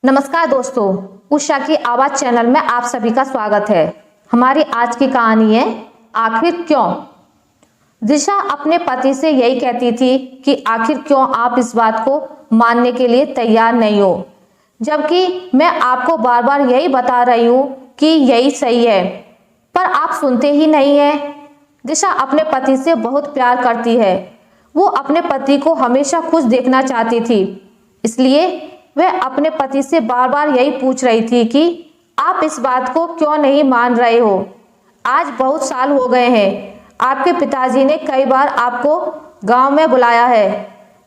नमस्कार दोस्तों, उषा की आवाज चैनल में आप सभी का स्वागत है। हमारी आज की कहानी है आखिर क्यों। दिशा अपने पति से यही कहती थी कि आखिर क्यों आप इस बात को मानने के लिए तैयार नहीं हो, जबकि मैं आपको बार बार यही बता रही हूँ कि यही सही है, पर आप सुनते ही नहीं हैं। दिशा अपने पति से बहुत प्यार करती है। वो अपने पति को हमेशा खुश देखना चाहती थी, इसलिए वह अपने पति से बार बार यही पूछ रही थी कि आप इस बात को क्यों नहीं मान रहे हो। आज बहुत साल हो गए हैं, आपके पिताजी ने कई बार आपको गांव में बुलाया है।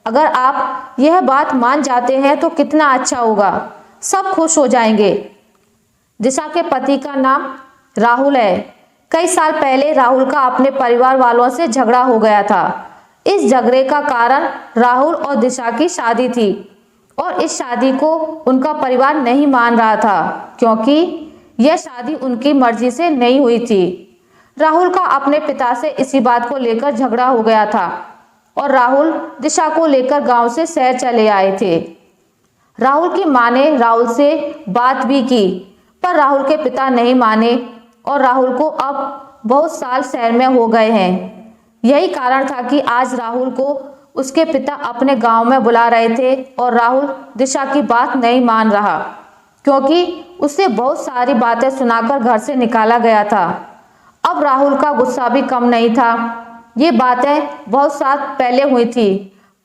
अगर आप यह बात मान जाते हैं तो कितना अच्छा होगा, सब खुश हो जाएंगे। दिशा के पति का नाम राहुल है। कई साल पहले राहुल का अपने परिवार वालों से झगड़ा हो गया था। इस झगड़े का कारण राहुल और दिशा की शादी थी और इस शादी को उनका परिवार नहीं मान रहा था, क्योंकि यह शादी उनकी मर्जी से नहीं हुई थी। राहुल का अपने पिता से इसी बात को लेकर झगड़ा हो गया था और राहुल दिशा को लेकर गांव से शहर चले आए थे। राहुल की मां ने राहुल से बात भी की, पर राहुल के पिता नहीं माने और राहुल को अब बहुत साल शहर में हो गए हैं। यही कारण था कि आज राहुल को उसके पिता अपने गांव में बुला रहे थे और राहुल दिशा की बात नहीं मान रहा, क्योंकि उसे बहुत सारी बातें सुनाकर घर से निकाला गया था। अब राहुल का गुस्सा भी कम नहीं था। ये बातें बहुत साल पहले हुई थी,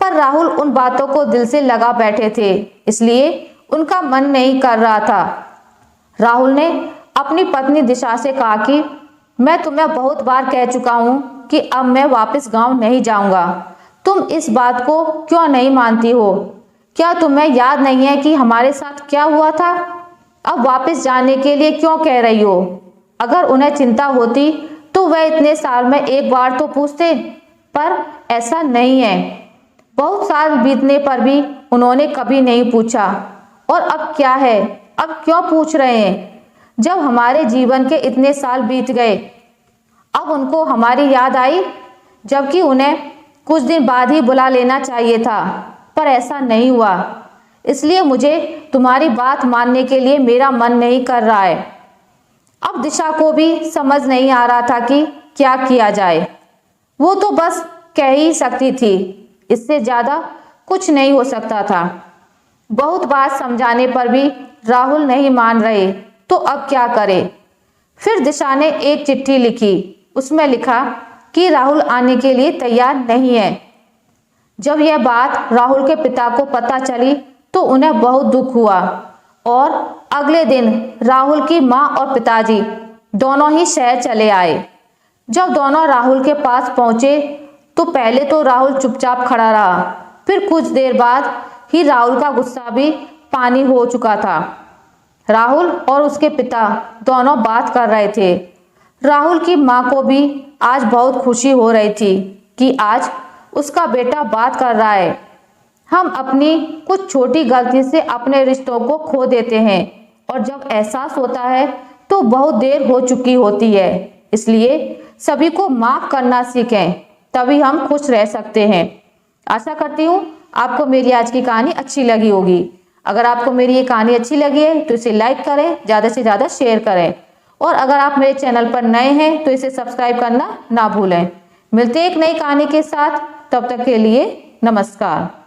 पर राहुल उन बातों को दिल से लगा बैठे थे, इसलिए उनका मन नहीं कर रहा था। राहुल ने अपनी पत्नी दिशा से कहा कि मैं तुम्हें बहुत बार कह चुका हूँ कि अब मैं वापस गांव नहीं जाऊंगा। तुम इस बात को क्यों नहीं मानती हो? क्या तुम्हें याद नहीं है कि हमारे साथ क्या हुआ था? अब वापस जाने के लिए क्यों कह रही हो? अगर उन्हें चिंता होती तो वह इतने साल में एक बार तो पूछते, पर ऐसा नहीं है। बहुत साल बीतने पर भी उन्होंने कभी नहीं पूछा। और अब क्या है, अब क्यों पूछ रहे हैं जब हमारे जीवन के इतने साल बीत गए? अब उनको हमारी याद आई, जबकि उन्हें कुछ दिन बाद ही बुला लेना चाहिए था, पर ऐसा नहीं हुआ। इसलिए मुझे तुम्हारी बात मानने के लिए मेरा मन नहीं कर रहा है। अब दिशा को भी समझ नहीं आ रहा था कि क्या किया जाए। वो तो बस कह ही सकती थी, इससे ज्यादा कुछ नहीं हो सकता था। बहुत बार समझाने पर भी राहुल नहीं मान रहे, तो अब क्या करे? फिर दिशा ने एक चिट्ठी लिखी। उसमें लिखा कि राहुल आने के लिए तैयार नहीं है। जब यह बात राहुल के पिता को पता चली तो उन्हें बहुत दुख हुआ और अगले दिन राहुल की मां और पिताजी दोनों ही शहर चले आए। जब दोनों राहुल के पास पहुंचे तो पहले तो राहुल चुपचाप खड़ा रहा, फिर कुछ देर बाद ही राहुल का गुस्सा भी पानी हो चुका था। राहुल और उसके पिता दोनों बात कर रहे थे। राहुल की मां को भी आज बहुत खुशी हो रही थी कि आज उसका बेटा बात कर रहा है। हम अपनी कुछ छोटी गलती से अपने रिश्तों को खो देते हैं और जब एहसास होता है तो बहुत देर हो चुकी होती है। इसलिए सभी को माफ करना सीखें, तभी हम खुश रह सकते हैं। आशा करती हूँ आपको मेरी आज की कहानी अच्छी लगी होगी। अगर आपको मेरी ये कहानी अच्छी लगी है तो इसे लाइक करें, ज़्यादा से ज़्यादा शेयर करें और अगर आप मेरे चैनल पर नए हैं तो इसे सब्सक्राइब करना ना भूलें। मिलते हैं एक नई कहानी के साथ, तब तक के लिए नमस्कार।